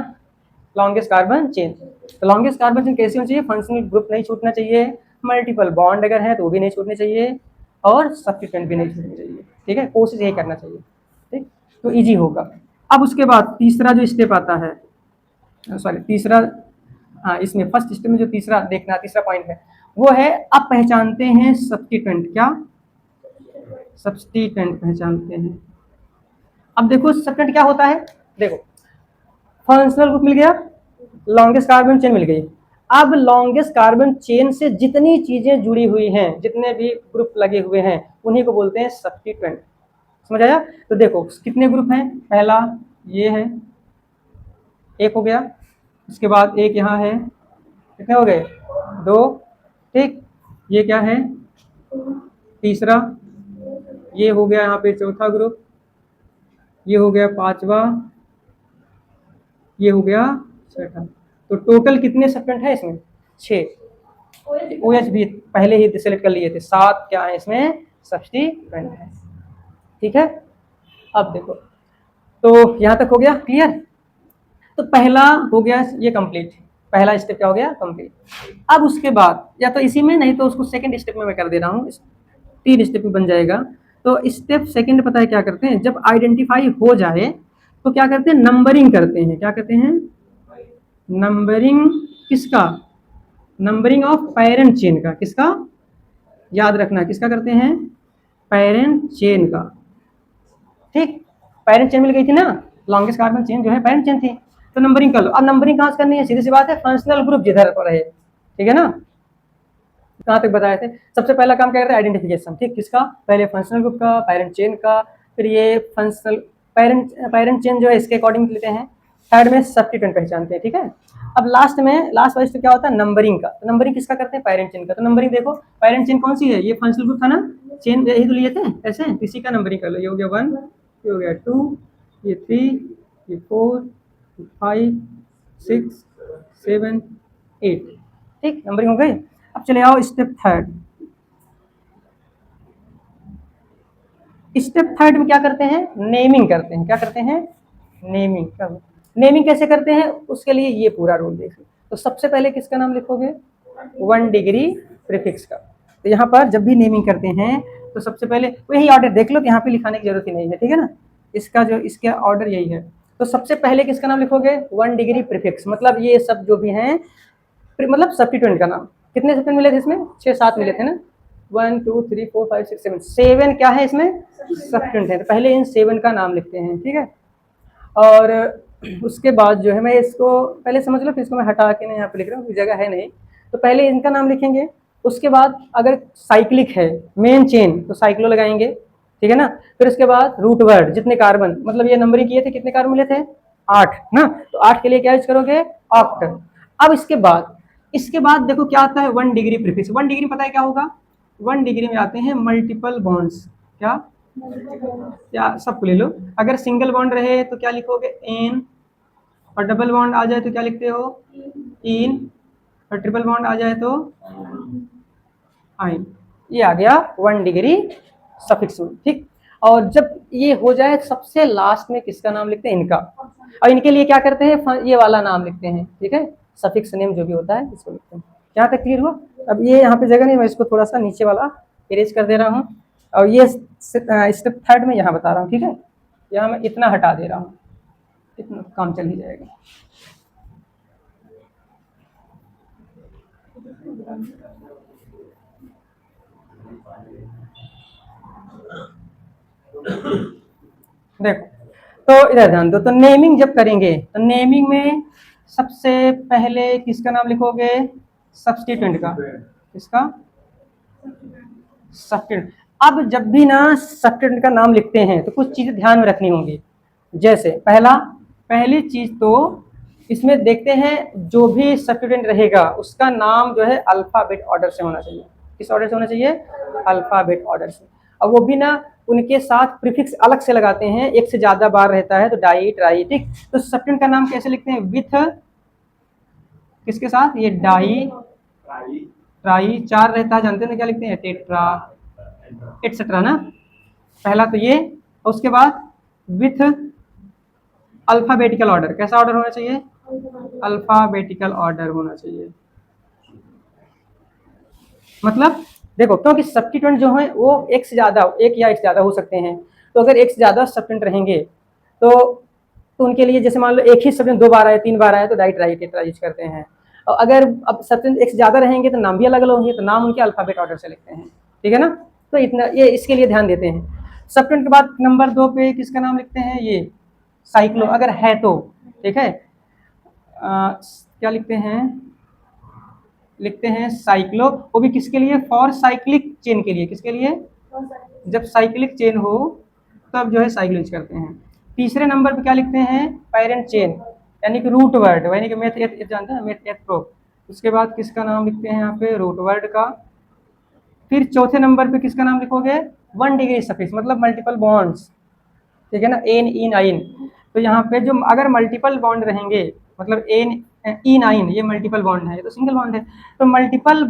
लॉन्गेस्ट कार्बन चेन। तो लॉन्गेस्ट कार्बन चेन कैसी होनी चाहिए, फंक्शनल ग्रुप नहीं छूटना चाहिए, मल्टीपल बॉन्ड अगर है तो वो भी नहीं छूटने चाहिए, और सब्स्टिट्यूएंट भी नहीं छूटने चाहिए। ठीक है, कोशिश यही करना चाहिए। ठीक, तो इजी होगा। अब उसके बाद तीसरा जो स्टेप आता है, सॉरी तीसरा, हाँ इसमें फर्स्ट स्टेप में जो तीसरा देखना, तीसरा पॉइंट है वो है, अब पहचानते हैं सब्स्टिट्यूएंट, क्या, सब्स्टिट्यूएंट पहचानते हैं। अब देखो सब्स्टिट्यूएंट क्या होता है, देखो फंक्शनल ग्रुप मिल गया, लॉन्गेस्ट कार्बन चेन मिल गई। अब लॉन्गेस्ट कार्बन चेन से जितनी चीजें जुड़ी हुई हैं, जितने भी ग्रुप लगे हुए हैं, उन्हीं को बोलते हैं सब्स्टिट्यूएंट। समझ आया, तो देखो कितने ग्रुप हैं, पहला ये है, एक हो गया, उसके बाद एक यहाँ है, कितने हो गए, 2। ठीक, ये क्या है, तीसरा, ये हो गया यहाँ पे चौथा ग्रुप, ये हो गया 5वां, ये हो गया 6वां। तो टोटल कितने सब्स्टिट्यूएंट है इसमें, 6। OH भी पहले ही सिलेक्ट कर लिए थे, 7 क्या है इसमें सब्स्टिट्यूएंट है। ठीक है, अब देखो, तो यहाँ तक हो गया क्लियर। तो पहला हो गया ये कंप्लीट, पहला स्टेप क्या हो गया, कंप्लीट। अब उसके बाद या तो इसी में, नहीं तो उसको सेकंड स्टेप में मैं कर दे रहा हूँ, 3 स्टेप में बन जाएगा। तो स्टेप सेकंड पता है क्या करते हैं, जब आइडेंटिफाई हो जाए तो क्या करते हैं, नंबरिंग करते हैं। क्या करते हैं, नंबरिंग। किसका, नंबरिंग ऑफ पेरेंट चेन का। किसका, याद रखना किसका करते हैं, पेरेंट चेन का। ठीक, पेरेंट चेन मिल गई थी ना, लॉन्गेस्ट कार्बन चेन जो है पेरेंट चेन थी, तो नंबरिंग कर लो। अब नंबरिंग कहाँ से करनी है, सीधी सी बात है, फंक्शनल ग्रुप जिधर पर है, ठीक है ना। कहाँ तक बताए थे, सबसे पहला काम क्या करते हैं, आइडेंटिफिकेशन। ठीक, किसका, पहले फंक्शनल ग्रुप का, पेरेंट चेन का, फिर ये फंक्शनल पेरेंट चेन जो है इसके अकॉर्डिंग लेते हैं, थर्ड में सब्स्टिट्यूएंट पहचानते हैं। ठीक है, अब लास्ट में लास्ट वाइज तो क्या होता है, नंबरिंग का। तो नंबरिंग किसका करते हैं, पेरेंट चेन का। तो नंबरिंग देखो, पेरेंट चेन कौन सी है, ये फंक्शनल ग्रुप था ना, चेन यही तो लिए थे ऐसे, इसी का नंबरिंग कर लो। ये हो गया 1, ये हो गया 2, ये 3, ये 4, 5, 6, 7, 8। ठीक, नंबरिंग हो गई। अब चले आओ स्टेप थर्ड। स्टेप थर्ड में क्या करते हैं, नेमिंग करते हैं। क्या करते हैं, नेमिंग। नेमिंग कैसे करते हैं, उसके लिए ये पूरा रूल देख लो। तो सबसे पहले किसका नाम लिखोगे, 1 डिग्री प्रीफिक्स का। तो यहाँ पर जब भी नेमिंग करते हैं तो सबसे पहले वही ऑर्डर देख लो, तो यहाँ पे लिखाने की जरूरत ही नहीं है, ठीक है ना। इसका जो इसका ऑर्डर यही है। तो सबसे पहले किसका नाम लिखोगे, 1 डिग्री प्रीफिक्स, मतलब ये सब जो भी हैं, मतलब सब्स्टिट्यूएंट का नाम। कितने सब्स्टिट्यूएंट मिले थे इसमें, 6-7 मिले थे ना, 1 2 3 4 5 6 7 7 क्या है इसमें, सब्स्टिट्यूएंट है। तो पहले इन 7 का नाम लिखते हैं, ठीक है। और उसके बाद जो है, मैं इसको पहले समझ लो, फिर इसको मैं हटा के यहाँ पे लिख रहा हूँ, जगह है नहीं। तो पहले इनका नाम लिखेंगे, उसके बाद अगर साइक्लिक है मेन चेन तो साइक्लो लगाएंगे, ठीक है ना। फिर उसके बाद रूट वर्ड, जितने कार्बन, मतलब ये नंबरिंग किए थे, कितने कार्बन मिले थे, 8 ना, तो 8 के लिए क्या यूज करोगे, ऑक्ट। अब इसके बाद देखो क्या आता है, 1 डिग्री प्रीफिक्स। 1 डिग्री पता है क्या होगा, 1 डिग्री में आते हैं मल्टीपल बॉन्ड्स। क्या, या सबको ले लो। अगर सिंगल बॉन्ड रहे तो क्या लिखोगे, एन, और डबल बॉन्ड आ जाए तो क्या लिखते हो, इन, और ट्रिपल बॉन्ड आ जाए तो आइन। ये आ गया 1 डिग्री सफिक्स रूल, ठीक। और जब ये हो जाए, सबसे लास्ट में किसका नाम लिखते हैं, इनका। और इनके लिए क्या करते हैं, ये वाला नाम लिखते हैं, ठीक है, सफिक्स नेम जो भी होता है इसको लिखते हैं। यहाँ तक क्लियर हुआ। अब ये यहाँ पे जगह नहीं, मैं इसको थोड़ा सा नीचे वाला इरेज कर दे रहा हूँ, और ये स्टेप थर्ड में यहाँ बता रहा हूँ, ठीक है। यहाँ मैं इतना हटा दे रहा हूँ, इतना काम चल ही जाएगा। देखो, तो इधर ध्यान दो। तो नेमिंग जब करेंगे तो नेमिंग में सबसे पहले किसका नाम लिखोगे, सब्स्टिट्यूएंट का। किसका, सब्स्टिट्यूएंट। अब जब भी ना सब्स्टिट्यूएंट का नाम लिखते हैं तो कुछ चीजें ध्यान में रखनी होंगी। जैसे पहली चीज तो इसमें देखते हैं, जो भी सब्स्टिट्यूएंट रहेगा उसका नाम जो है अल्फाबेट ऑर्डर से होना चाहिए। किस ऑर्डर से होना चाहिए, अल्फाबेट ऑर्डर से। अब वो भी ना उनके साथ प्रीफिक्स अलग से लगाते हैं, एक से ज्यादा बार रहता है तो डाई ट्राई, ठीक। तो सब्स्टिट्यूएंट का नाम कैसे लिखते हैं, विथ किसके साथ, ये डाई ट्राई, 4 रहता है जानते हैं ना, क्या लिखते हैं, टेट्रा एटसेट्रा ना। पहला तो ये, उसके बाद विथ अल्फाबेटिकल ऑर्डर। कैसा ऑर्डर होना चाहिए, अल्फाबेटिकल ऑर्डर होना चाहिए। मतलब देखो, क्योंकि सब्स्टिट्यूएंट जो है वो एक से ज्यादा, एक या एक से ज्यादा हो सकते हैं। तो अगर एक से ज्यादा सब्स्टिट्यूएंट रहेंगे तो उनके लिए, जैसे मान लो एक ही सब्स्टिट्यूएंट 2 बार आए 3 बार आए तो डाई ट्राई टेट्रा यूज करते हैं। और अगर अब सब्स्टिट्यूएंट एक से ज्यादा रहेंगे तो नाम भी अलग अलग होंगे, तो नाम उनके अल्फाबेट ऑर्डर से लिखते हैं, ठीक है ना। तो इतना ये इसके लिए ध्यान देते हैं। सब्स्टिट्यूएंट के बाद नंबर 2 पे किसका नाम लिखते हैं, ये साइक्लो, अगर है तो, ठीक है। क्या लिखते हैं साइक्लो, वो भी किसके लिए, फॉर साइक्लिक चेन के लिए। किसके लिए, जब साइक्लिक चेन हो तब जो है साइक्लो यूज करते हैं। तीसरे नंबर पे क्या लिखते हैं, पेरेंट चेन, यानी कि रूट वर्ड, यानी कि मेथ जानते हैं, मेथ प्रो। उसके बाद किसका नाम लिखते हैं यहाँ पे, रूट वर्ड का। फिर चौथे नंबर पे किसका नाम लिखोगे, 1 डिग्री सफिक्स, मतलब मल्टीपल बॉन्ड्स, ठीक है ना, एन इन आइन। तो यहाँ पे जो अगर मल्टीपल बॉन्ड रहेंगे, मतलब एन इन आइन, ये मल्टीपल बॉन्ड है, ये तो सिंगल बॉन्ड है। तो मल्टीपल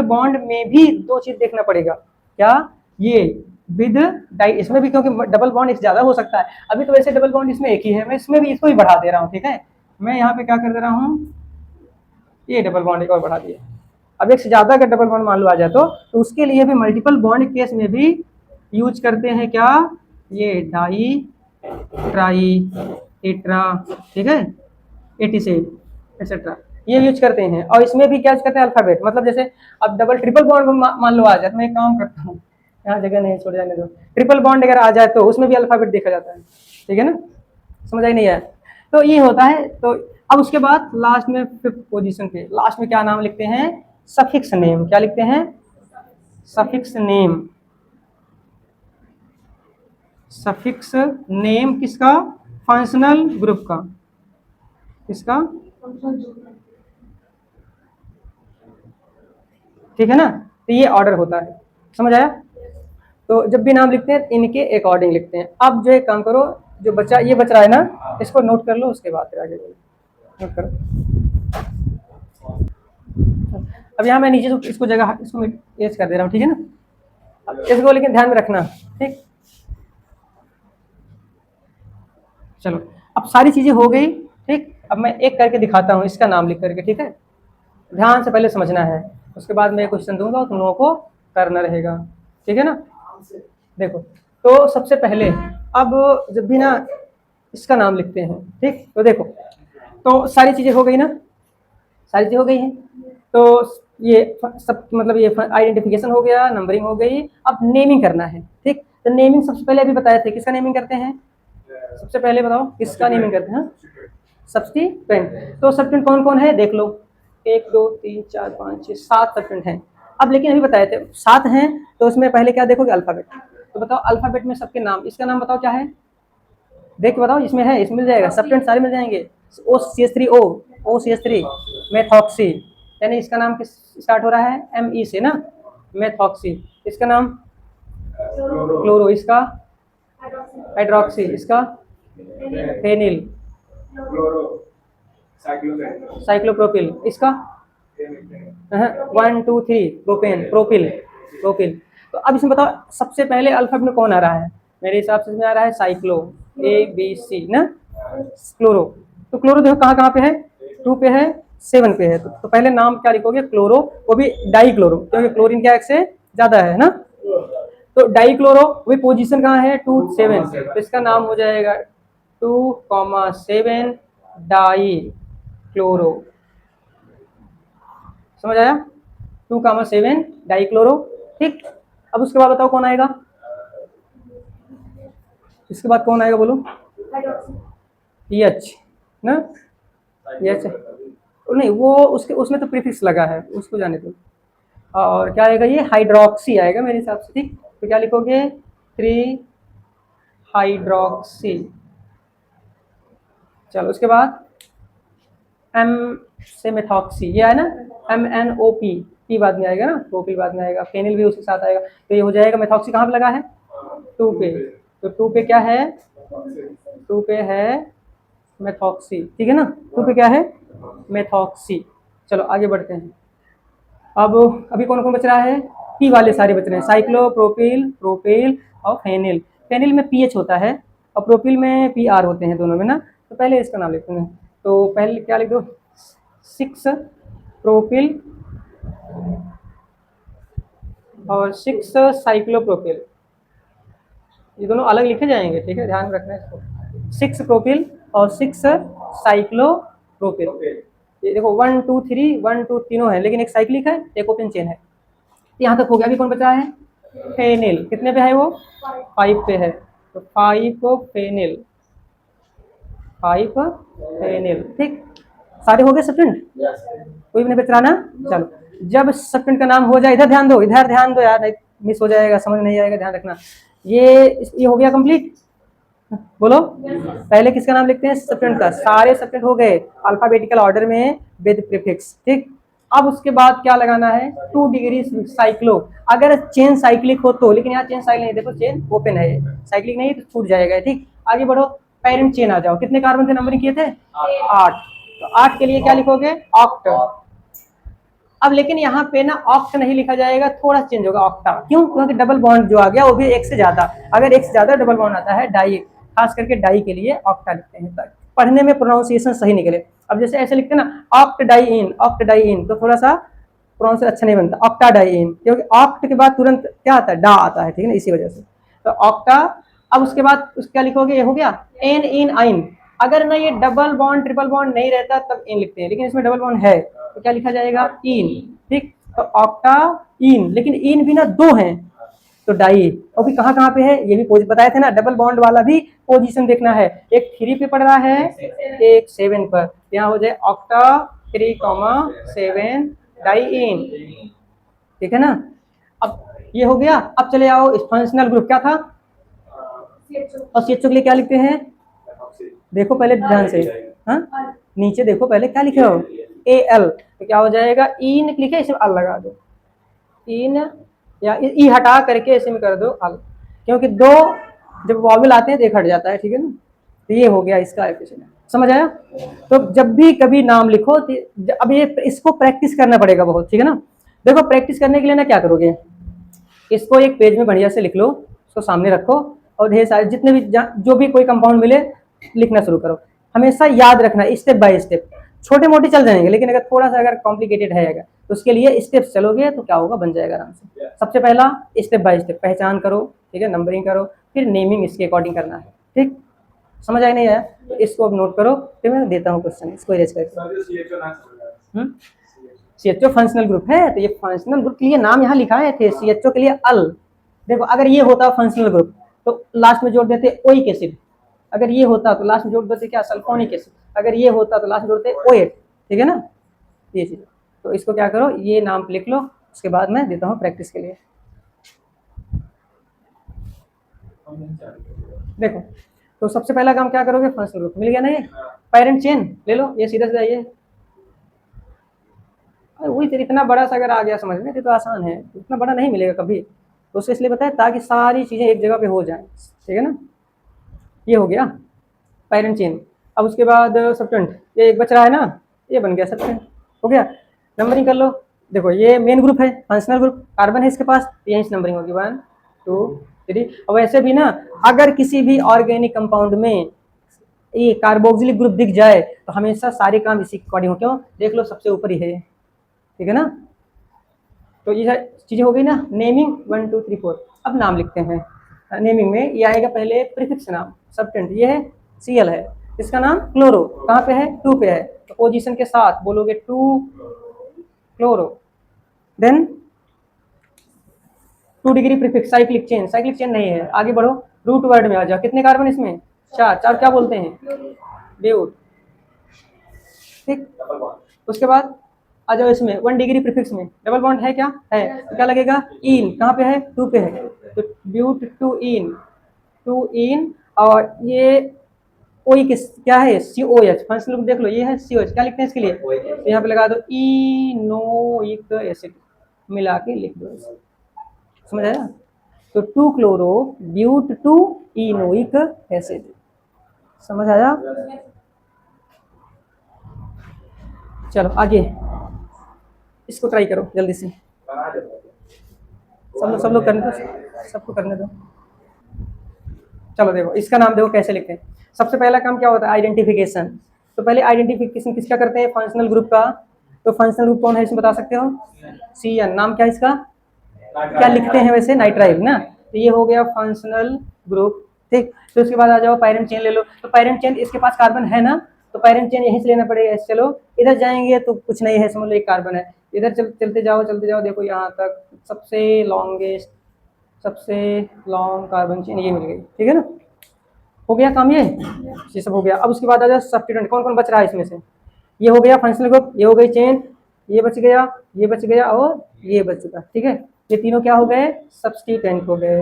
बॉन्ड में भी 2 चीज देखना पड़ेगा। क्या, ये विद डाई, इसमें भी क्योंकि डबल बॉन्ड इससे ज्यादा हो सकता है। अभी तो वैसे डबल बॉन्ड इसमें एक ही है, मैं इसमें भी इसको ही बढ़ा दे रहा हूँ, ठीक है। मैं यहाँ पे क्या कर दे रहा हूँ, ये डबल बॉन्ड एक और बढ़ा दिया। अब एक से ज़्यादा अगर डबल बॉन्ड मान लो आ जाए तो उसके लिए भी मल्टीपल बॉन्ड केस में भी यूज करते हैं क्या, ये डाई ट्राई टेट्रा, ठीक है, 86 एक्सेट्रा, ये यूज करते हैं। और इसमें भी क्या यूज करते हैं, अल्फाबेट। मतलब जैसे अब डबल ट्रिपल बॉन्ड मान लो आ जाए, तो मैं एक काम करता हूँ, यहाँ जगह नहीं छोड़ जाने दो, ट्रिपल बॉन्ड अगर आ जाए तो उसमें भी अल्फाबेट देखा जाता है, ठीक है ना, समझ आई नहीं आया, तो ये होता है। तो अब उसके बाद लास्ट में 5th पोजीशन पे लास्ट में क्या नाम लिखते हैं, सफिक्स नेम। क्या लिखते हैं, सफिक्स नेम। सफिक्स नेम किसका, फंक्शनल ग्रुप का, किसका, ठीक है ना। तो ये ऑर्डर होता है, समझ आया। तो जब भी नाम लिखते हैं इनके अकॉर्डिंग लिखते हैं। अब जो एक काम करो, जो बच्चा ये बच रहा है ना, इसको नोट कर लो, उसके बाद फिर आगे नोट करो। अब यहाँ मैं नीचे तो इसको जगह इसको एज कर दे रहा हूँ, ठीक है ना। अब इसको लेकिन ध्यान में रखना, ठीक। चलो अब सारी चीजें हो गई, ठीक। अब मैं एक करके दिखाता हूँ इसका नाम लिख करके, ठीक है। ध्यान से पहले समझना है, उसके बाद मैं क्वेश्चन दूंगा, तुम लोगों को करना रहेगा, ठीक है ना। देखो, तो सबसे पहले अब जब भी ना इसका नाम लिखते हैं, ठीक, तो देखो, तो सारी चीजें हो गई ना, सारी चीजें हो गई हैं। तो ये सब मतलब ये आइडेंटिफिकेशन हो गया, नंबरिंग हो गई, अब नेमिंग करना है, ठीक। तो नेमिंग सबसे पहले अभी बताए थे, किसका नेमिंग करते हैं, सबसे पहले बताओ किसका नेमिंग करते हैं, सब्स्टिट्यूएंट। तो सब्स्टिट्यूएंट कौन कौन है देख लो, 1 2 3 4 5 6 7 सब्स्टिट्यूएंट हैं। अब लेकिन अभी बताए थे 7 हैं, तो उसमें पहले क्या देखोगे, अल्फाबेट। तो बताओ अल्फाबेट में सबके नाम, इसका नाम बताओ क्या है, देख के बताओ, इसमें है, इसमें मिल जाएगा, सब्स्टिट्यूएंट सारे मिल जाएंगे। OCH3O, OCH3 मेथॉक्सी, यानी इसका नाम किस स्टार्ट हो रहा है, ME से ना, मेथॉक्सी। इसका नाम क्लोरो, इसका हाइड्रोक्सी, इसका फेनिल, साइक्लोप्रोपिल, इसका 1 2 3 प्रोपेन, प्रोपिल, प्रोपिल। तो अब इसमें बताओ सबसे पहले अल्फाबेट में कौन आ रहा है, मेरे हिसाब से इसमें आ रहा है साइक्लो, ABC ना, क्लोरो। तो क्लोरो देखो कहाँ कहाँ पे है, 2 पे है, 7 पे है। तो पहले नाम क्या लिखोगे, क्लोरो, वो भी डाई क्लोरो, क्योंकि क्लोरीन क्या एक से ज्यादा है ना। तो डाई क्लोरो, वही पोजीशन कहाँ है, 2 7, तो इसका नाम हो जाएगा 2,7 डाई क्लोरो, समझ आया, 2,7 डाई क्लोरो, ठीक। अब उसके बाद बताओ कौन आएगा, इसके बाद कौन आएगा बोलो, एच ना, एच नहीं, वो उसके उसमें तो प्रीफिक्स लगा है, उसको जाने दो। और क्या आएगा, ये हाइड्रोक्सी आएगा मेरे हिसाब से, ठीक। तो क्या लिखोगे, 3 हाइड्रोक्सी। चलो उसके बाद M से मेथॉक्सी, ये है ना, MNOP, पी बाद में आएगा ना, प्रोपिल बाद में आएगा, फेनिल भी उसके साथ आएगा। तो ये हो जाएगा, मेथॉक्सी कहाँ पे लगा है, 2 पे। तो 2 पे क्या है, 2 पे है मेथॉक्सी, ठीक है ना, 2 पे क्या है, मेथॉक्सी। चलो आगे बढ़ते हैं। अब अभी कौन कौन बच रहा है, पी वाले सारे बच रहे हैं, साइक्लो, प्रोपिल, प्रोपिल और फेनिल। फेनिल में PH होता है और प्रोपिल में PR होते हैं दोनों में ना। तो पहले इसका नाम लिखते हैं, तो पहले क्या लिख दो, 6 प्रोपिल और 6 साइक्लोप्रोपिल, ये दोनों अलग लिखे जाएंगे, ठीक है, ध्यान रखना इसको। 6 प्रोपिल और 6 साइक्लोप्रोपिल। ये देखो 1 2 3 1 2 तीनों है, लेकिन एक साइक्लिक है, एक ओपन चेन है। यहाँ तक हो गया। अभी कौन बचा है, फेनिल। कितने पे है वो, 5 पे है। तो 5 फेनिल, 5 फेनिल, ठीक। सारे हो गए सब्स्टिट्यूएंट, कोई भी नहीं बच रहा ना। चलो जब सब्स्टिट्यूएंट का नाम हो जाए, इधर ध्यान दो, इधर ध्यान दो यार, मिस हो जाएगा, समझ नहीं आएगा, ध्यान रखना। ये हो गया कंप्लीट, बोलो पहले किसका नाम लिखते हैं, सब्स्टिट्यूएंट का। सारे सब्स्टिट्यूएंट हो गए अल्फाबेटिकल ऑर्डर में विद प्रीफिक्स, ठीक। अब उसके बाद क्या लगाना है, 2 डिग्री साइक्लो। अगर चेन साइक्लिक हो तो, लेकिन यहाँ चेन साइक्लिक नहीं, देखो चेन ओपन है, साइक्लिक नहीं तो छूट जाएगा, ठीक। आगे बढ़ो, पेरेंट चेन आ जाओ। कितने कार्बन थे, नंबरिंग किए थे 8। तो 8 के लिए क्या लिखोगे, ऑक्ट। अब लेकिन यहाँ पे ना ऑक्ट नहीं लिखा जाएगा, थोड़ा चेंज होगा, ऑक्टा। क्यों, क्योंकि डबल बॉन्ड जो आ गया वो भी एक से ज्यादा, अगर एक से ज्यादा डबल बॉन्ड आता है डाई, खास करके डाई के लिए ऑक्टा लिखते हैं, ताकि पढ़ने में प्रोनाउंसिएशन सही निकले। अब जैसे ऐसे लिखते हैं ना, ऑक्ट डाई इन, ऑक्ट डाई इन, तो थोड़ा सा प्रोनाउंस अच्छा नहीं बनता, ऑक्टाडाइन, क्योंकि ऑक्ट के बाद तुरंत क्या आता है, डा आता है, ठीक है ना, इसी वजह से। तो ऑक्टा, अब उसके बाद क्या लिखोगे, ये हो गया एन इन आइन। अगर ना ये डबल बॉन्ड ट्रिपल बॉन्ड नहीं रहता तब इन लिखते हैं, लेकिन इसमें डबल बॉन्ड है तो क्या लिखा जाएगा, इन। ठीक, तो ऑक्टा इन, लेकिन इन भी ना दो हैं तो डाई। और भी कहाँ कहाँ पे है ये भी बताए थे ना, डबल बॉन्ड वाला भी पोजीशन देखना है, एक 3 पे पड़ रहा है, एक 7 पर, यहाँ हो जाए ऑक्टा 3,7 डाई इन, ठीक है ना। अब ये हो गया, अब चले आओ इस फंक्शनल ग्रुप क्या था, और सीएचओ के लिए क्या लिखते हैं, देखो पहले ध्यान से, हाँ नीचे देखो पहले क्या लिखे हो, ए एल, तो क्या हो जाएगा, इन लिखे इसमें अल लगा दो, इन या ई हटा करके इसे में कर दो अल, क्योंकि दो जब वॉवल आते हैं तो एक हट जाता है, ठीक है ना। तो ये हो गया इसका एफिशिएंट, समझ आया। तो जब भी कभी नाम लिखो तो अब ये इसको प्रैक्टिस करना पड़ेगा बहुत, ठीक है ना। देखो प्रैक्टिस करने के लिए ना क्या करोगे, इसको एक पेज में बढ़िया से लिख लो, उसको सामने रखो और ढेर सारे जितने भी जो भी कोई कंपाउंड मिले लिखना शुरू करो। हमेशा याद रखना स्टेप बाय स्टेप, छोटे मोटे चल जाएंगे, लेकिन अगर थोड़ा सा अगर कॉम्प्लिकेटेड है अगर तो उसके लिए स्टेप्स चलोगे तो क्या होगा, बन जाएगा आराम से। सबसे पहला स्टेप बाय स्टेप पहचान करो, ठीक है, नंबरिंग करो, फिर नेमिंग इसके अकॉर्डिंग करना है, ठीक। समझ आया नहीं आया तो इसको अब नोट करो, फिर मैं देता हूँ क्वेश्चन, इसको इरेज करके। सीएचओ फंक्शनल ग्रुप है, तो ये फंक्शनल ग्रुप के लिए नाम यहाँ लिखा है थे, सीएचओ के लिए अल। देखो अगर ये होता फंक्शनल ग्रुप तो लास्ट में जोड़ देते ओइक एसिड, अगर ये होता तो लास्ट में जोड़ देते क्या, सल्फोनिक एसिड, अगर ये होता तो लास्ट में जोड़ते ओएट, ठीक है ना, ये चीज। तो इसको क्या करो, ये नाम लिख लो, उसके बाद मैं देता हूँ प्रैक्टिस के लिए। देखो तो सबसे पहला काम क्या करोगे, फंक्शनल ग्रुप मिल गया ना, ये पेरेंट चेन ले लो, ये सीधा सीधा ये वही तो, इतना बड़ा सा अगर आ गया समझ में तो आसान है, इतना बड़ा नहीं मिलेगा कभी, तो उससे इसलिए बताया ताकि सारी चीजें एक जगह पे हो जाएं, ठीक है ना। ये हो गया पेरेंट चेन। अब उसके बाद सब्स्टेंट, ये एक बच रहा है ना, ये बन गया सब्स्टेंट, हो गया। नंबरिंग कर लो, देखो ये मेन ग्रुप है फंक्शनल ग्रुप, कार्बन है इसके पास, यहीं से नंबरिंग होगी 1 2 3। और वैसे भी ना अगर किसी भी ऑर्गेनिक कंपाउंड में ये कार्बोक्सिलिक ग्रुप दिख जाए तो हमेशा सारे काम इसी के अकॉर्डिंग हो, क्यों, देख लो सबसे ऊपर ही है, ठीक है ना। तो ये चीजें हो गई ना, नेमिंग 1 2 3 4। अब नाम लिखते हैं, नेमिंग में ये आएगा पहले प्रीफिक्स नाम, सब्स्टेंट ये है सीएल है, इसका नाम क्लोरो, कहाँ पे है, 2 पे है, तो पोजीशन के साथ बोलोगे 2 chloro. Then 2 degree prefix cyclic chain, cyclic chain नहीं है, आगे बढ़ो, रूट वर्ड में आ जाओ, कितने कार्बन इसमें, 4 4 क्या बोलते हैं, ब्यूट, ठीक। उसके बाद आ जाओ इसमें 1 डिग्री प्रीफिक्स में, डबल बॉन्ड है क्या है, तो क्या लगेगा, इन, कहाँ पे है, 2 पे है, तो ब्यूट 2 इन, 2 इन। और ये ओई किस क्या है, COH, फंक्शनल ग्रुप देख लो, ये है COH, क्या लिखते हैं इसके लिए, तो यहाँ पे लगा दो इनोइक एसिड, मिला के लिख दो, समझ आया। तो 2 क्लोरो ब्यूट 2 इनोइक एसिड, समझ आया। चलो आगे इसको ट्राई करो जल्दी से, सब लोग करने दो, सबको करने दो। चलो देखो इसका नाम देखो कैसे लिखते हैं। सबसे पहला काम क्या होता है, आइडेंटिफिकेशन। तो पहले आइडेंटिफिकेशन किसका करते हैं, फंक्शनल ग्रुप का। तो फंक्शनल ग्रुप कौन है इसमें बता सकते हो, CN, नाम क्या है इसका, क्या लिखते हैं वैसे, नाइट्राइल ना, तो ये हो गया फंक्शनल ग्रुप, ठीक। तो उसके बाद आ जाओ पैरेंट चेन ले लो, तो पैरेंट चेन इसके पास कार्बन है ना, तो पैरेंट चेन यहीं से लेना पड़ेगा। चलो इधर जाएंगे तो कुछ नहीं है, समझ लो एक कार्बन है, इधर चलते जाओ, देखो यहाँ तक सबसे लॉन्गेस्ट, सबसे लॉन्ग कार्बन चेन ये मिल गई, ठीक है ना, हो गया काम ये सब हो गया। अब उसके बाद आ जाए सब्स्टिट्यूएंट, कौन कौन बच रहा है इसमें से, ये हो गया फंक्शनल ग्रुप, ये हो गई चेन, ये बच गया, ये बच गया और ये बच चुका, ठीक है। ये तीनों क्या हो गए, सब्स्टिट्यूएंट हो गए,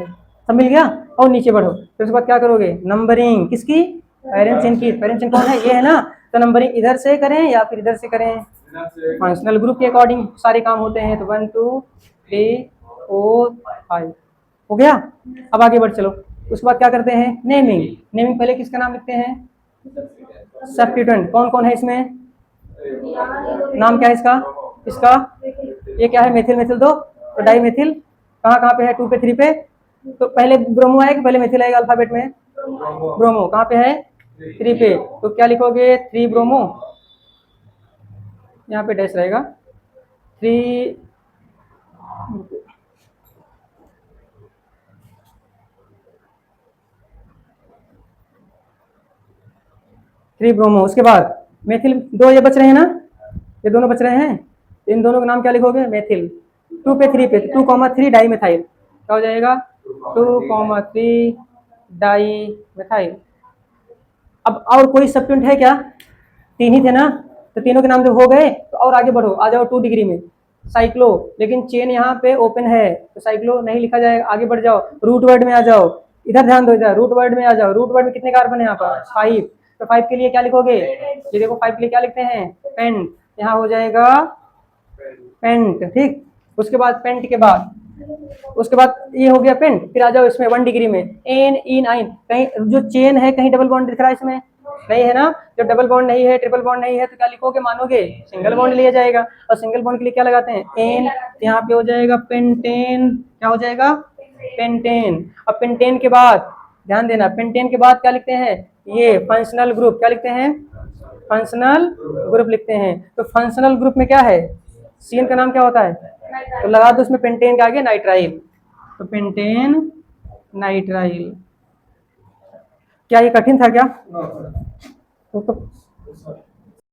सब मिल गया। और नीचे बढ़ो, फिर उसके बाद क्या करोगे, नंबरिंग किसकी, पेरेंट चेन की। पेरेंट चेन कौन है, ये है ना, तो नंबरिंग इधर से करें या फिर इधर से करें, फंक्शनल ग्रुप के अकॉर्डिंग सारे काम होते हैं। तो 1 2 3 4 5 हो गया। अब आगे बढ़ चलो, उसके बाद क्या करते हैं, नेमिंग। नेमिंग पहले किसका नाम लिखते हैं, सब्स्टिट्यूएंट, कौन कौन है इसमें, नाम क्या है इसका, इसका ये क्या है, मेथिल, मेथिल 2, तो डाई मेथिल कहाँ कहाँ पे है, 2 पे 3 पे, तो पहले ब्रोमो आएगा, पहले मेथिल आएगा अल्फाबेट में, ब्रोमो कहाँ पे है, 3 पे, तो क्या लिखोगे, 3 ब्रोमो, यहाँ पे डैश रहेगा, 3 थ्री ब्रोमो, उसके बाद मेथिल, दो ये बच रहे हैं ना, ये दोनों बच रहे हैं, इन दोनों का नाम क्या लिखोगे, मेथिल। टू पे थ्री पे, 2,3 डाई मिथाइल, क्या हो जाएगा, 2,3 डाई मिथाइल। अब और कोई सब्स्टिट्यूएंट है क्या, तीन ही थे ना, तो तीनों के नाम जब हो गए तो और आगे बढ़ो, आ जाओ 2 डिग्री में, साइक्लो, लेकिन चेन यहाँ पे ओपन है तो साइक्लो नहीं लिखा जाएगा, आगे बढ़ जाओ, रूट वर्ड में आ जाओ, इधर ध्यान दो, इधर रूट वर्ड में आ जाओ, रूट वर्ड में कितने कार्बन है यहाँ पर, 5, तो 5 के लिए क्या लिखोगे, ये देखो 5 के लिए क्या लिखते हैं, पेंट, यहाँ हो जाएगा पेंट, ठीक। उसके बाद पेंट के बाद, उसके बाद ये हो गया पेंट, फिर आ जाओ इसमें 1 डिग्री में, एन इन आइन, कहीं जो चेन है कहीं डबल बॉन्ड दिख रहा है इसमें, नहीं है ना, जब डबल बॉन्ड नहीं है, ट्रिपल बॉन्ड नहीं है, तो क्या लिखोगे, मानोगे, सिंगल बॉन्ड लिया जाएगा, और सिंगल बॉन्ड के लिए क्या लगाते हैं, एन, यहाँ पे हो जाएगा पेंटेन, क्या हो जाएगा, पेंटेन। अब पेंटेन के बाद ध्यान देना, पेंटेन के बाद क्या लिखते हैं, ये फंक्शनल ग्रुप, क्या लिखते हैं, फंक्शनल ग्रुप लिखते हैं। तो फंक्शनल ग्रुप में क्या है, सीएन का नाम क्या होता है, तो लगा दो उसमें पेंटेन के आगे नाइट्राइल, तो पेंटेन नाइट्राइल। क्या ये कठिन था क्या, तो